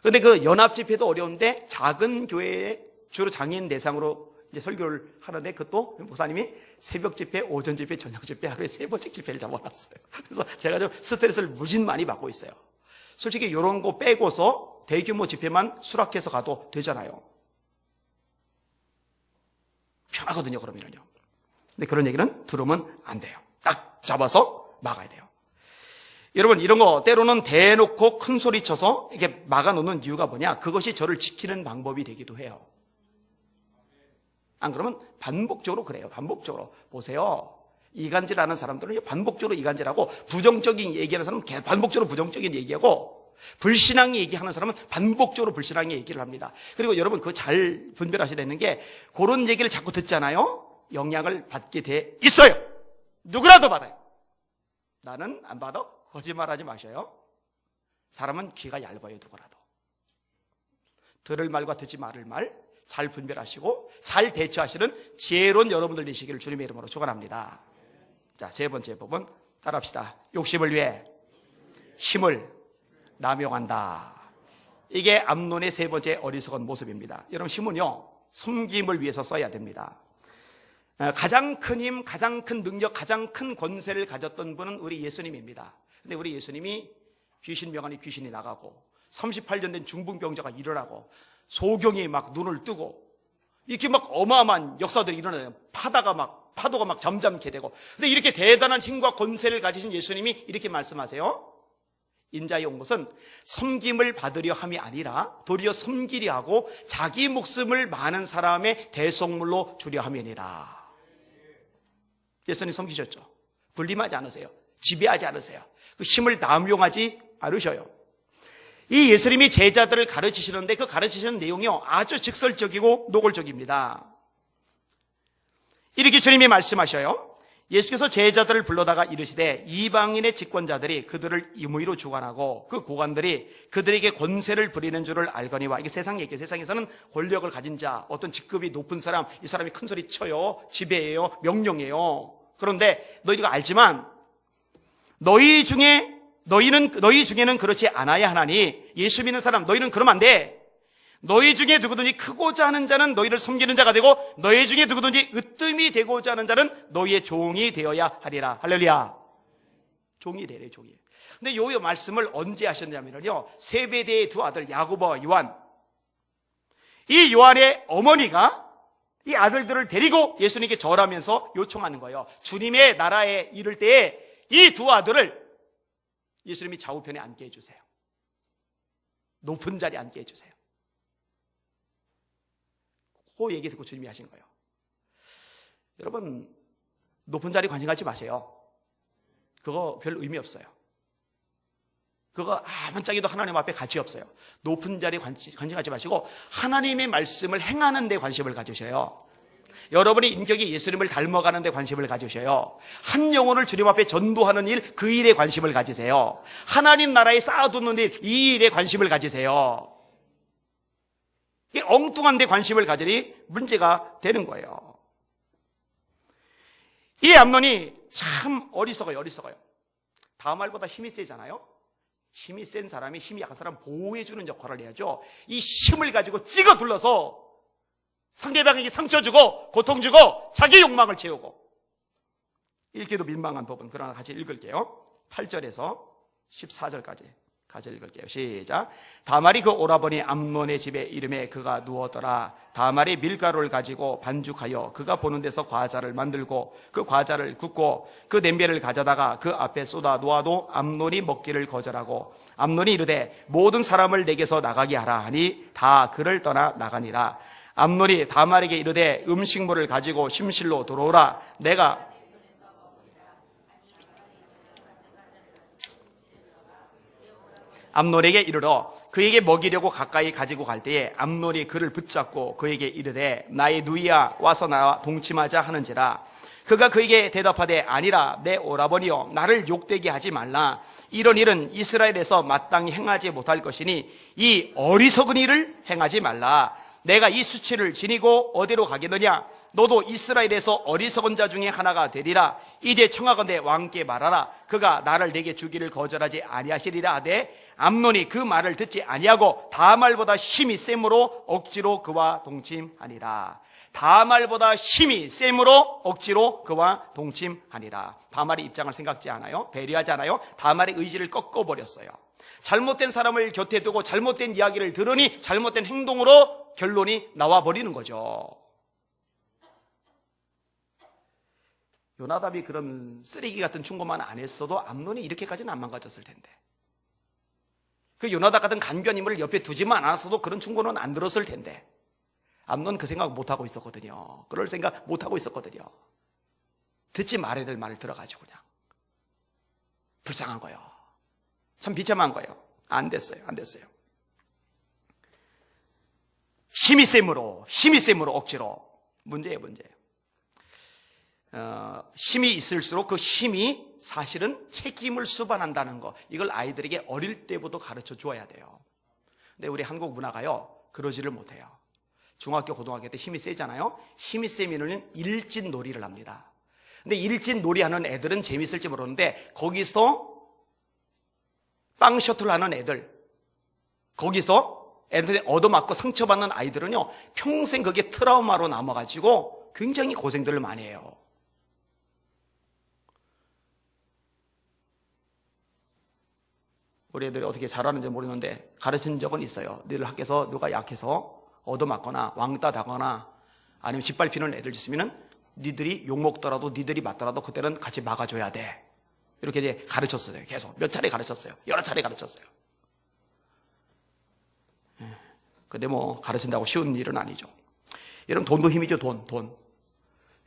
그런데 그 연합 집회도 어려운데 작은 교회에 주로 장애인 대상으로 이제 설교를 하는데 그것도 목사님이 새벽 집회, 오전 집회, 저녁 집회 하루에 3번씩 집회를 잡아놨어요. 그래서 제가 좀 스트레스를 무진 많이 받고 있어요. 솔직히 이런 거 빼고서 대규모 집회만 수락해서 가도 되잖아요. 편하거든요, 그러면요. 근데 그런 얘기는 들으면 안 돼요. 딱 잡아서 막아야 돼요. 여러분, 이런 거 때로는 대놓고 큰 소리 쳐서 이렇게 막아놓는 이유가 뭐냐? 그것이 저를 지키는 방법이 되기도 해요. 안 그러면 반복적으로 그래요. 반복적으로. 보세요. 이간질하는 사람들은 반복적으로 이간질하고, 부정적인 얘기하는 사람은 반복적으로 부정적인 얘기하고, 불신앙이 얘기하는 사람은 반복적으로 불신앙의 얘기를 합니다. 그리고 여러분 그거 잘 분별하셔야 되는 게, 그런 얘기를 자꾸 듣잖아요. 영향을 받게 돼 있어요. 누구라도 받아요. 나는 안 받아. 거짓말하지 마셔요. 사람은 귀가 얇아요. 누구라도. 들을 말과 듣지 말을 말 잘 분별하시고 잘 대처하시는 지혜로운 여러분들 되시기를 주님의 이름으로 축원합니다. 자, 3번째 법은 따라합시다. 욕심을 위해 힘을 남용한다. 이게 암논의 3번째 어리석은 모습입니다. 여러분, 힘은요 섬김을 위해서 써야 됩니다. 가장 큰 힘, 가장 큰 능력, 가장 큰 권세를 가졌던 분은 우리 예수님입니다. 근데 우리 예수님이 귀신 명하니 귀신이 나가고 38년 된 중풍병자가 일어나고 소경이 막 눈을 뜨고 이렇게 막 어마어마한 역사들이 일어나요. 파도가 막 잠잠케 되고. 근데 이렇게 대단한 힘과 권세를 가지신 예수님이 이렇게 말씀하세요. 인자의 온 것은 섬김을 받으려 함이 아니라 도리어 섬기려 하고 자기 목숨을 많은 사람의 대속물로 주려 함이니라. 예수님 섬기셨죠. 군림하지 않으세요. 지배하지 않으세요. 그 힘을 남용하지 않으셔요. 이 예수님이 제자들을 가르치시는데 그 가르치시는 내용이요 아주 직설적이고 노골적입니다. 이렇게 주님이 말씀하셔요. 예수께서 제자들을 불러다가 이르시되 이방인의 집권자들이 그들을 임의로 주관하고 그 고관들이 그들에게 권세를 부리는 줄을 알거니와. 이게 세상 얘기예요. 세상에서는 권력을 가진 자, 어떤 직급이 높은 사람, 이 사람이 큰 소리 쳐요. 지배해요. 명령해요. 그런데 너희가 알지만 너희 중에는 그렇지 않아야 하나니, 예수 믿는 사람 너희는 그러면 안 돼. 너희 중에 누구든지 크고자 하는 자는 너희를 섬기는 자가 되고 너희 중에 누구든지 으뜸이 되고자 하는 자는 너희의 종이 되어야 하리라. 할렐루야. 종이 되래, 종이. 근데 요 말씀을 언제 하셨냐면요, 세베대의 2 아들 야고보와 요한, 이 요한의 어머니가 이 아들들을 데리고 예수님께 절하면서 요청하는 거예요. 주님의 나라에 이를 때에 이 2 아들을 예수님이 좌우편에 앉게 해주세요. 높은 자리에 앉게 해주세요. 그 얘기 듣고 주님이 하신 거예요. 여러분, 높은 자리 관심 갖지 마세요. 그거 별 의미 없어요. 그거 아무짝에도 하나님 앞에 가치 없어요. 높은 자리에 관심 갖지 마시고 하나님의 말씀을 행하는 데 관심을 가지셔요. 여러분의 인격이 예수님을 닮아가는 데 관심을 가지셔요. 한 영혼을 주님 앞에 전도하는 일, 그 일에 관심을 가지세요. 하나님 나라에 쌓아두는 일, 이 일에 관심을 가지세요. 이 엉뚱한 데 관심을 가지니 문제가 되는 거예요. 이 암논이 참 어리석어요. 다말보다 힘이 세잖아요. 힘이 센 사람이 힘이 약한 사람 보호해주는 역할을 해야죠. 이 힘을 가지고 찍어 둘러서 상대방에게 상처 주고 고통 주고 자기 욕망을 채우고, 읽기도 민망한 부분, 그러나 같이 읽을게요. 8절에서 14절까지 같이 읽을게요. 시작. 다말이 그 오라버니 암논의 집에 이름에 그가 누웠더라. 다말이 밀가루를 가지고 반죽하여 그가 보는 데서 과자를 만들고 그 과자를 굽고 그 냄비를 가져다가 그 앞에 쏟아 놓아도 암논이 먹기를 거절하고, 암논이 이르되 모든 사람을 내게서 나가게 하라 하니 다 그를 떠나 나가니라. 암논이 다말에게 이르되 음식물을 가지고 심실로 들어오라. 내가 암논에게 이르러 그에게 먹이려고 가까이 가지고 갈 때에 암논이 그를 붙잡고 그에게 이르되 나의 누이야 와서 나와 동침하자 하는지라. 그가 그에게 대답하되 아니라 내 오라버니여 나를 욕되게 하지 말라. 이런 일은 이스라엘에서 마땅히 행하지 못할 것이니 이 어리석은 일을 행하지 말라. 내가 이 수치를 지니고 어디로 가겠느냐? 너도 이스라엘에서 어리석은 자 중에 하나가 되리라. 이제 청하건대 왕께 말하라. 그가 나를 내게 주기를 거절하지 아니하시리라 하되 암논이 그 말을 듣지 아니하고 다말보다 힘이 셈으로 억지로 그와 동침하니라. 다말보다 힘이 셈으로 억지로 그와 동침하니라. 다말의 입장을 생각지 않아요? 배려하지 않아요? 다말의 의지를 꺾어버렸어요. 잘못된 사람을 곁에 두고 잘못된 이야기를 들으니 잘못된 행동으로 결론이 나와버리는 거죠. 요나답이 그런 쓰레기 같은 충고만 안 했어도 암논이 이렇게까지는 안 망가졌을 텐데, 그 요나답 같은 간교한 인물을 옆에 두지만 않았어도 그런 충고는 안 들었을 텐데, 암논 그 생각 못하고 있었거든요. 그럴 생각 못하고 있었거든요. 듣지 말아야 될 말을 들어가지고 그냥 불쌍한 거예요. 참 비참한 거예요. 안 됐어요. 힘이 셈으로 억지로. 문제예요. 힘이 있을수록 그 힘이 사실은 책임을 수반한다는 거, 이걸 아이들에게 어릴 때부터 가르쳐 주어야 돼요. 근데 우리 한국 문화가요, 그러지를 못해요. 중학교, 고등학교 때 힘이 세잖아요. 힘이 세면은 일진놀이를 합니다. 근데 일진놀이 하는 애들은 재밌을지 모르는데, 거기서 빵 셔틀 하는 애들, 거기서 애들이 얻어맞고 상처받는 아이들은요, 평생 그게 트라우마로 남아가지고 굉장히 고생들을 많이 해요. 우리 애들이 어떻게 잘하는지 모르는데 가르친 적은 있어요. 너희들 학교에서 누가 약해서 얻어맞거나 왕따 당하거나 아니면 짓밟히는 애들 있으면은 니들이 욕먹더라도 니들이 맞더라도 그때는 같이 막아줘야 돼. 이렇게 이제 가르쳤어요. 계속 몇 차례 가르쳤어요. 여러 차례 가르쳤어요. 근데 뭐 가르친다고 쉬운 일은 아니죠. 여러분 돈도 힘이죠. 돈.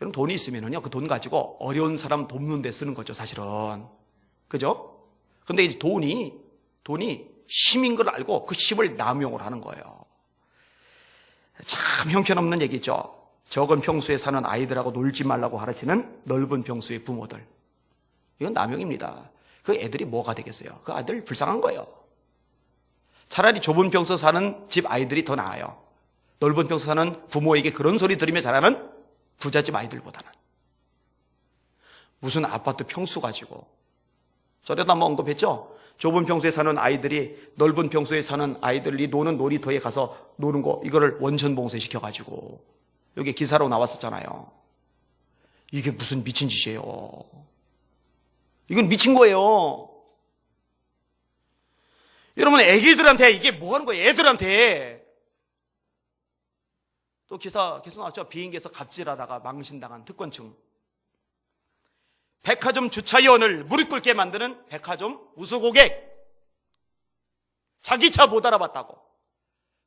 여러분 돈이 있으면은요, 그 돈 가지고 어려운 사람 돕는 데 쓰는 거죠, 사실은. 그죠? 근데 이제 돈이 힘인 걸 알고 그 힘을 남용을 하는 거예요. 참 형편없는 얘기죠. 적은 평수에 사는 아이들하고 놀지 말라고 가르치는 넓은 평수의 부모들. 이건 남용입니다. 그 애들이 뭐가 되겠어요? 그 아들 불쌍한 거예요. 차라리 좁은 평수 사는 집 아이들이 더 나아요. 넓은 평수 사는 부모에게 그런 소리 들으며 자라는 부잣집 아이들보다는. 무슨 아파트 평수 가지고. 저래도 한번 언급했죠? 좁은 평수에 사는 아이들이 넓은 평수에 사는 아이들이 노는 놀이터에 가서 노는 거, 이거를 원천 봉쇄시켜가지고 여기 기사로 나왔었잖아요. 이게 무슨 미친 짓이에요. 이건 미친 거예요. 여러분, 애기들한테 이게 뭐 하는 거예요? 애들한테. 또 기사 나왔죠? 비행기에서 갑질하다가 망신당한 특권층. 백화점 주차위원을 무릎 꿇게 만드는 백화점 우수고객. 자기 차 못 알아봤다고.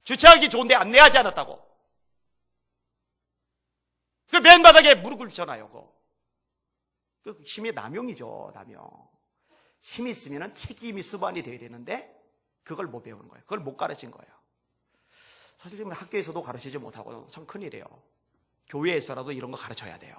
주차하기 좋은데 안내하지 않았다고. 그 맨바닥에 무릎 꿇잖아요. 그 힘의 남용이죠, 남용. 힘이 있으면 책임이 수반이 되어야 되는데 그걸 못 배우는 거예요. 그걸 못 가르친 거예요. 사실 지금 학교에서도 가르치지 못하고 참 큰일이에요. 교회에서라도 이런 거 가르쳐야 돼요.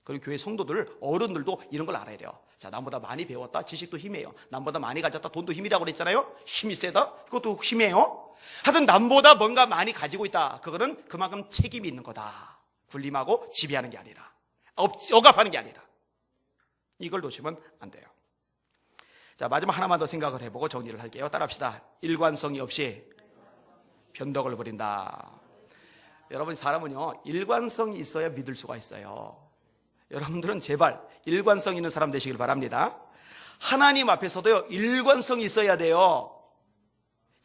그리고 교회 성도들, 어른들도 이런 걸 알아야 돼요. 자, 남보다 많이 배웠다? 지식도 힘이에요. 남보다 많이 가졌다? 돈도 힘이라고 그랬잖아요? 힘이 세다? 그것도 힘이에요. 하여튼 남보다 뭔가 많이 가지고 있다. 그거는 그만큼 책임이 있는 거다. 군림하고 지배하는 게 아니라, 억압하는 게 아니라. 이걸 놓치면 안 돼요. 자, 마지막 하나만 더 생각을 해보고 정리를 할게요. 따라합시다. 일관성이 없이 변덕을 부린다. 여러분, 사람은요, 일관성이 있어야 믿을 수가 있어요. 여러분들은 제발 일관성 있는 사람 되시길 바랍니다. 하나님 앞에서도요, 일관성이 있어야 돼요.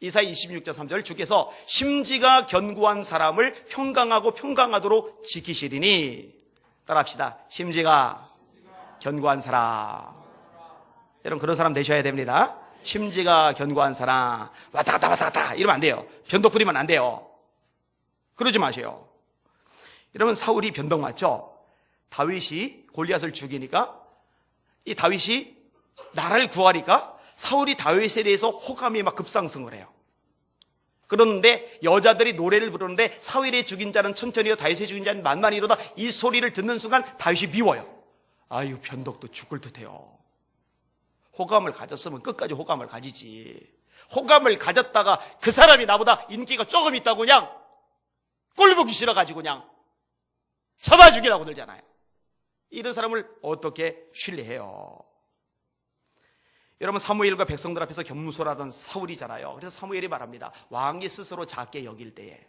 이사야 26장 3절, 주께서 심지가 견고한 사람을 평강하도록 지키시리니. 따라합시다. 심지가 견고한 사람. 여러분, 그런 사람 되셔야 됩니다. 심지가 견고한 사람. 왔다 갔다 이러면 안 돼요. 변덕 부리면 안 돼요. 그러지 마세요. 여러분, 사울이 변덕 맞죠? 다윗이 골리앗을 죽이니까 이 다윗이 나라를 구하니까 사울이 다윗에 대해서 호감이 막 급상승을 해요. 그런데 여자들이 노래를 부르는데 사울이 죽인 자는 천천히요 다윗이 죽인 자는 만만히로다, 이 소리를 듣는 순간 다윗이 미워요. 아유, 변덕도 죽을 듯해요. 호감을 가졌으면 끝까지 호감을 가지지. 호감을 가졌다가 그 사람이 나보다 인기가 조금 있다고 그냥 꼴보기 싫어가지고 그냥 잡아 죽이라고 들잖아요. 이런 사람을 어떻게 신뢰해요? 여러분, 사무엘과 백성들 앞에서 겸손하던 사울이잖아요. 그래서 사무엘이 말합니다. 왕이 스스로 작게 여길 때에,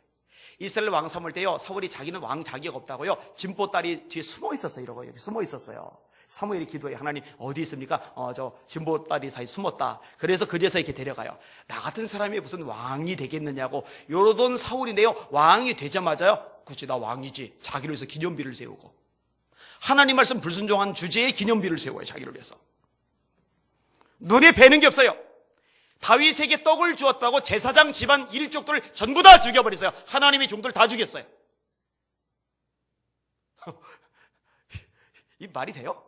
이스라엘 왕 삼을 때요, 사울이 자기는 왕 자격 없다고요, 진보딸이 뒤에 숨어 있었어요. 이러고 여기 숨어 있었어요. 사무엘이 기도해, 하나님 어디 있습니까? 저 진보딸이 사이 숨었다. 그래서 그제서 이렇게 데려가요. 나 같은 사람이 무슨 왕이 되겠느냐고 요러던 사울인데요, 왕이 되자마자요, 그렇지 나 왕이지, 자기를 위해서 기념비를 세우고, 하나님 말씀 불순종한 주제에 기념비를 세워요. 자기를 위해서. 눈에 뵈는 게 없어요. 다윗에게 떡을 주었다고 제사장 집안 일족들 전부 다 죽여버렸어요. 하나님의 종들 다 죽였어요. 이 말이 돼요?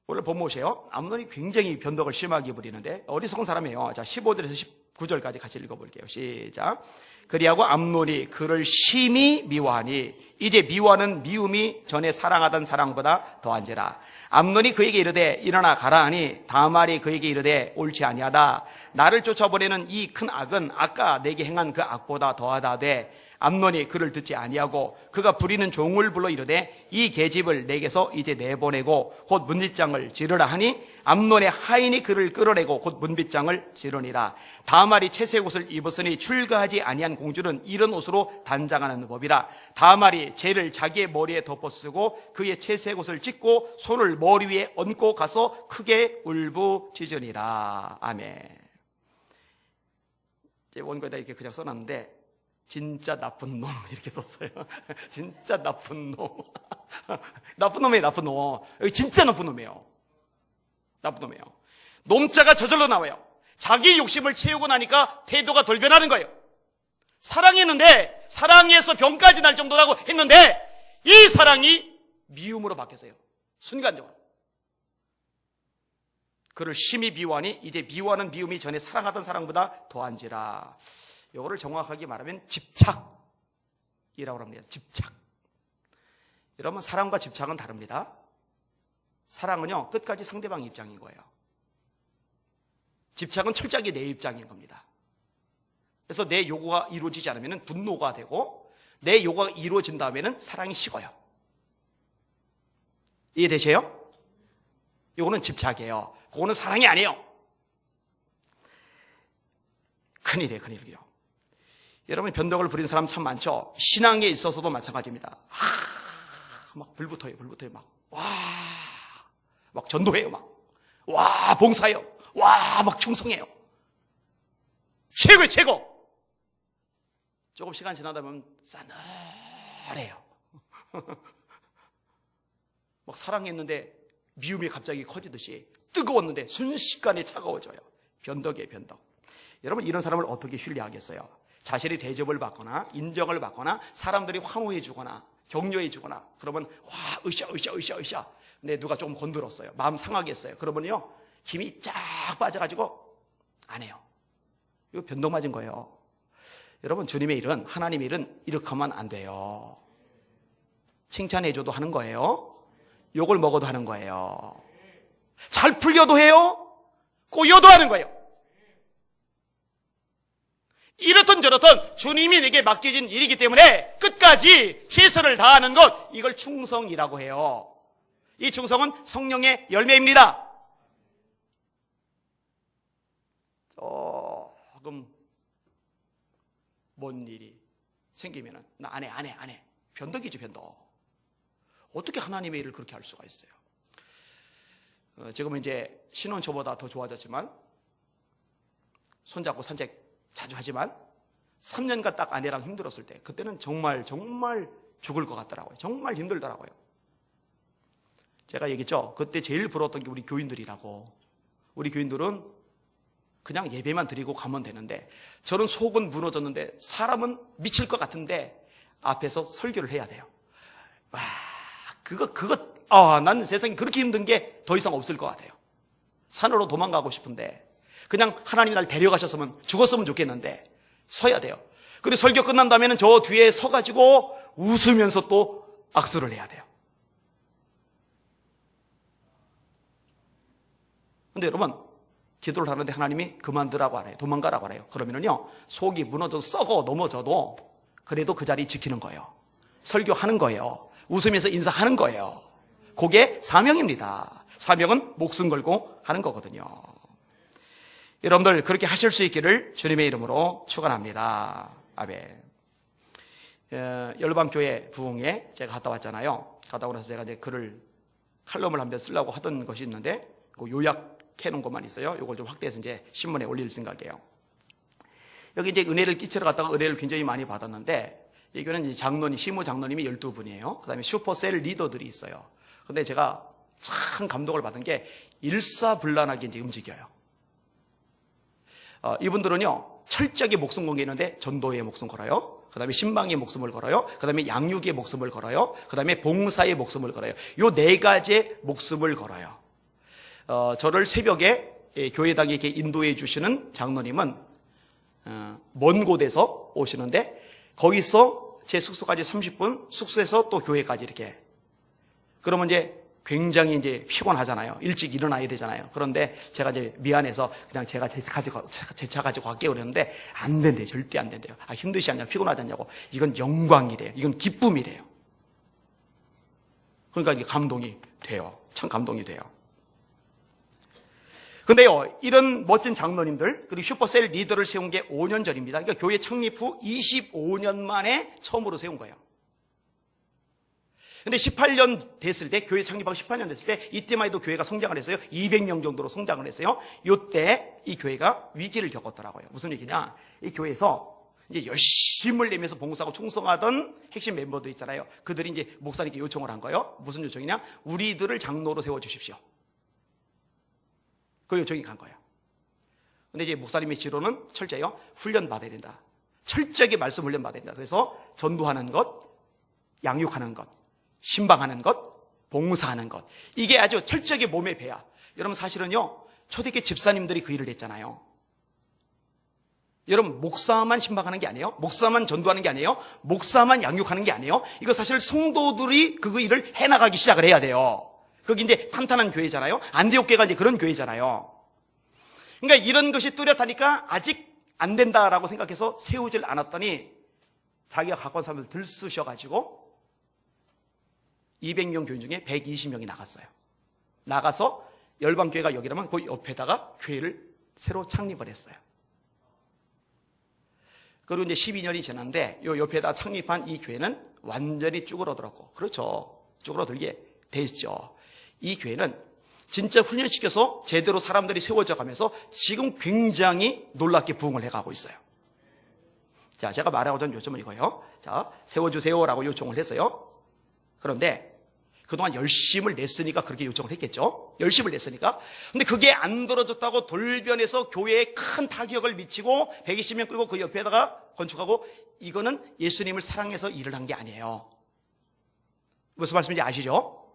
오늘 본모세요. 암논이 굉장히 변덕을 심하게 부리는데 어리석은 사람이에요. 자, 15절에서 19절까지 같이 읽어볼게요. 시작. 그리하고 암논이 그를 심히 미워하니 이제 미워하는 미움이 전에 사랑하던 사랑보다 더한지라. 암논이 그에게 이르되 일어나 가라 하니 다말이 그에게 이르되 옳지 아니하다. 나를 쫓아보내는 이 큰 악은 아까 내게 행한 그 악보다 더하다되. 암논이 그를 듣지 아니하고 그가 부리는 종을 불러 이르되 이 계집을 내게서 이제 내보내고 곧 문빗장을 지르라 하니 암논의 하인이 그를 끌어내고 곧 문빗장을 지르니라. 다말이 채색 옷을 입었으니 출가하지 아니한 공주는 이런 옷으로 단장하는 법이라. 다말이 재를 자기의 머리에 덮어쓰고 그의 채색 옷을 찢고 손을 머리 위에 얹고 가서 크게 울부짖으니라. 아멘. 원고에다 이렇게 그냥 써놨는데 진짜 나쁜 놈 이렇게 썼어요. 진짜 나쁜 놈. 나쁜 놈이에요. 나쁜 놈. 여기 진짜 나쁜 놈이에요. 나쁜 놈이에요. 놈자가 저절로 나와요. 자기 욕심을 채우고 나니까 태도가 돌변하는 거예요. 사랑했는데, 사랑해서 병까지 날 정도라고 했는데 이 사랑이 미움으로 바뀌었어요. 순간적으로. 그를 심히 미워하니 이제 미워하는 미움이 전에 사랑하던 사랑보다 더한지라. 이거를 정확하게 말하면 집착이라고 합니다. 집착. 여러분, 사랑과 집착은 다릅니다. 사랑은요, 끝까지 상대방 입장인 거예요. 집착은 철저하게 내 입장인 겁니다. 그래서 내 요구가 이루어지지 않으면 분노가 되고, 내 요구가 이루어진 다음에는 사랑이 식어요. 이해되세요? 이거는 집착이에요. 그거는 사랑이 아니에요. 큰일이에요, 큰일이요. 여러분, 변덕을 부린 사람 참 많죠? 신앙에 있어서도 마찬가지입니다. 막 불붙어요, 막. 막 전도해요, 막. 봉사해요. 막 충성해요. 최고예요, 최고! 조금 시간 지나다 보면 싸늘해요. 막 사랑했는데 미움이 갑자기 커지듯이 뜨거웠는데 순식간에 차가워져요. 변덕이에요, 변덕. 여러분, 이런 사람을 어떻게 신뢰하겠어요? 자신이 대접을 받거나 인정을 받거나 사람들이 환호해 주거나 격려해 주거나 그러면 으쌰. 근데 누가 조금 건드렸어요. 마음 상하게 했어요. 그러면요, 힘이 쫙 빠져가지고 안 해요. 이거 변덕 맞은 거예요. 여러분, 주님의 일은, 하나님의 일은 이렇게 하면 안 돼요. 칭찬해줘도 하는 거예요. 욕을 먹어도 하는 거예요. 잘 풀려도 해요. 꼬여도 하는 거예요. 이렇든 저렇든 주님이 내게 맡겨진 일이기 때문에 끝까지 최선을 다하는 것, 이걸 충성이라고 해요. 이 충성은 성령의 열매입니다. 조금 뭔 일이 생기면은 나 안 해. 변덕이지, 변덕. 어떻게 하나님의 일을 그렇게 할 수가 있어요? 지금은 이제 신혼 초보다 더 좋아졌지만, 손잡고 산책 자주 하지만 3년간 딱 아내랑 힘들었을 때, 그때는 정말 죽을 것 같더라고요. 정말 힘들더라고요. 제가 얘기했죠. 그때 제일 부러웠던 게 우리 교인들이라고. 우리 교인들은 그냥 예배만 드리고 가면 되는데, 저는 속은 무너졌는데 사람은 미칠 것 같은데 앞에서 설교를 해야 돼요. 난 세상에 그렇게 힘든 게 더 이상 없을 것 같아요. 산으로 도망가고 싶은데, 그냥 하나님이 날 데려가셨으면, 죽었으면 좋겠는데, 서야 돼요. 그리고 설교 끝난 다음에는 저 뒤에 서가지고 웃으면서 또 악수를 해야 돼요. 근데 여러분, 기도를 하는데 하나님이 그만두라고 하래요. 도망가라고 하래요. 그러면은요, 속이 무너져 썩어 넘어져도 그래도 그 자리 지키는 거예요. 설교하는 거예요. 웃으면서 인사하는 거예요. 그게 사명입니다. 사명은 목숨 걸고 하는 거거든요. 여러분들 그렇게 하실 수 있기를 주님의 이름으로 축원합니다. 아멘. 열방교회 부흥에 제가 갔다 왔잖아요. 갔다 오고 나서 제가 이제 칼럼을 한 편 쓰려고 하던 것이 있는데, 그 요약해 놓은 것만 있어요. 이걸 좀 확대해서 이제 신문에 올릴 생각이에요. 여기 이제 은혜를 끼치러 갔다가 은혜를 굉장히 많이 받았는데, 이 교회는 시무 장로님이 12분이에요. 그 다음에 슈퍼셀 리더들이 있어요. 근데 제가 참 감동을 받은 게 일사불란하게 이제 움직여요. 이분들은요, 철저하게 목숨 공개했는데 전도에 목숨 걸어요. 그 다음에 신방에 목숨을 걸어요. 그 다음에 양육에 목숨을 걸어요. 그 다음에 봉사에 목숨을 걸어요. 요 4가지의 목숨을 걸어요. 저를 새벽에 교회당에 이렇게 인도해 주시는 장로님은 먼 곳에서 오시는데, 거기서 제 숙소까지 30분, 숙소에서 또 교회까지 이렇게. 그러면 이제 굉장히 이제 피곤하잖아요. 일찍 일어나야 되잖아요. 그런데 제가 이제 미안해서 그냥 제 차 가지고 갈게요 그랬는데, 안 된대요. 절대 안 된대요. 힘드시 않냐, 피곤하지 않냐고. 이건 영광이래요. 이건 기쁨이래요. 그러니까 이게 감동이 돼요. 참 감동이 돼요. 근데요, 이런 멋진 장로님들, 그리고 슈퍼셀 리더를 세운 게 5년 전입니다. 그러니까 교회 창립 후 25년 만에 처음으로 세운 거예요. 근데 18년 됐을 때, 교회 창립하고 18년 됐을 때, 이때만 해도 교회가 성장을 했어요. 200명 정도로 성장을 했어요. 이때 이 교회가 위기를 겪었더라고요. 무슨 위기냐? 이 교회에서 이제 열심을 내면서 봉사하고 충성하던 핵심 멤버들 있잖아요. 그들이 이제 목사님께 요청을 한 거예요. 무슨 요청이냐? 우리들을 장로로 세워주십시오. 그 요청이 간 거예요. 근데 이제 목사님의 지로는 철저해요. 훈련 받아야 된다. 철저하게 말씀 훈련 받아야 된다. 그래서 전도하는 것, 양육하는 것, 신방하는 것, 봉사하는 것, 이게 아주 철저하게 몸에 배야. 여러분 사실은요, 초대교회 집사님들이 그 일을 했잖아요. 여러분, 목사만 신방하는 게 아니에요. 목사만 전도하는 게 아니에요. 목사만 양육하는 게 아니에요. 이거 사실 성도들이 그 일을 해나가기 시작을 해야 돼요. 그게 이제 탄탄한 교회잖아요. 안디옥교회가 이제 그런 교회잖아요. 그러니까 이런 것이 뚜렷하니까 아직 안 된다라고 생각해서 세우질 않았더니, 자기가 갖고 온 사람들 들쑤셔가지고 200명 교인 중에 120명이 나갔어요. 나가서 열방교회가 여기라면 그 옆에다가 교회를 새로 창립을 했어요. 그리고 이제 12년이 지났는데, 요 옆에다 창립한 이 교회는 완전히 쭈그러들었고, 그렇죠. 쭈그러들게 됐죠. 이 교회는 진짜 훈련시켜서 제대로 사람들이 세워져 가면서 지금 굉장히 놀랍게 부흥을 해가고 있어요. 자, 제가 말하고자 하는 요점은 이거예요. 자, 세워주세요라고 요청을 했어요. 그런데 그동안 열심을 냈으니까 그렇게 요청을 했겠죠. 열심을 냈으니까. 근데 그게 안 들어졌다고 돌변해서 교회에 큰 타격을 미치고 120명 끌고 그 옆에다가 건축하고, 이거는 예수님을 사랑해서 일을 한 게 아니에요. 무슨 말씀인지 아시죠?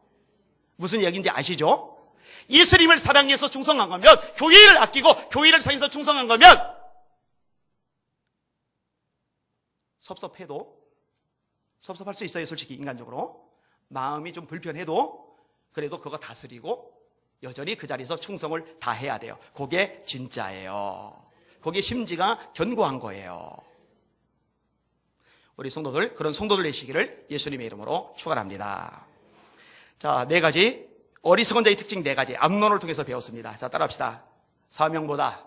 무슨 이야기인지 아시죠? 예수님을 사랑해서 충성한 거면, 교회를 아끼고 교회를 사랑해서 충성한 거면, 섭섭할 수 있어요. 솔직히 인간적으로 마음이 좀 불편해도 그래도 그거 다스리고 여전히 그 자리에서 충성을 다해야 돼요. 그게 진짜예요. 그게 심지가 견고한 거예요. 우리 성도들, 그런 성도들 되시기를 예수님의 이름으로 축원합니다. 자, 4가지 어리석은 자의 특징 4가지 암론을 통해서 배웠습니다. 자, 따라합시다. 사명보다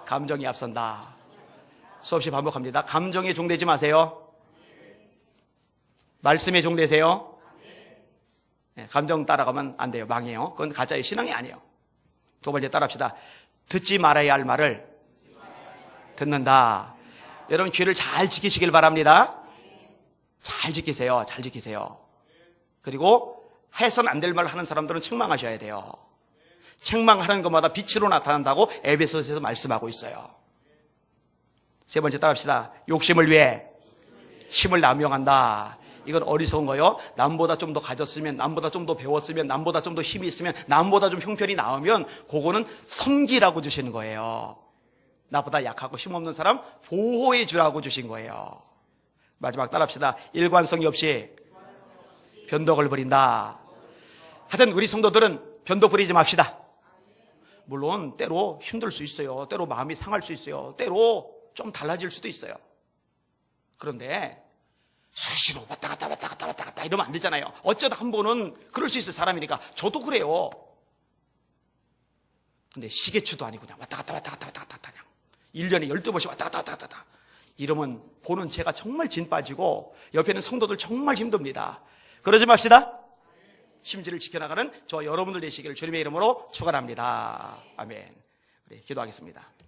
감정이 앞선다. 수없이 반복합니다. 감정에 종되지 마세요. 말씀에 종되세요. 네, 감정 따라가면 안 돼요. 망해요. 그건 가짜의 신앙이 아니에요. 2번째 따라합시다. 듣지 말아야 할 말을 듣는다. 여러분 귀를 잘 지키시길 바랍니다. 잘 지키세요. 잘 지키세요. 그리고 해서는 안 될 말을 하는 사람들은 책망하셔야 돼요. 책망하는 것마다 빛으로 나타난다고 에베소서에서 말씀하고 있어요. 3번째 따라합시다. 욕심을 위해 힘을 남용한다. 이건 어리석은 거요. 남보다 좀 더 가졌으면, 남보다 좀 더 배웠으면, 남보다 좀 더 힘이 있으면, 남보다 좀 형편이 나으면 그거는 성기라고 주시는 거예요. 나보다 약하고 힘없는 사람 보호해 주라고 주신 거예요. 마지막 따라합시다. 일관성이 없이 변덕을 부린다. 하여튼 우리 성도들은 변덕 부리지 맙시다. 물론 때로 힘들 수 있어요. 때로 마음이 상할 수 있어요. 때로 좀 달라질 수도 있어요. 그런데 수시로 왔다 갔다 이러면 안 되잖아요. 어쩌다 한 번은 그럴 수 있어요. 사람이니까. 저도 그래요. 근데 시계추도 아니고 그냥 왔다 갔다 그냥 1년에 12번씩 왔다 갔다 이러면 보는 제가 정말 진 빠지고 옆에 있는 성도들 정말 힘듭니다. 그러지 맙시다. 심지를 지켜나가는 저 여러분들 되시기를 주님의 이름으로 축원합니다. 아멘. 우리 기도하겠습니다.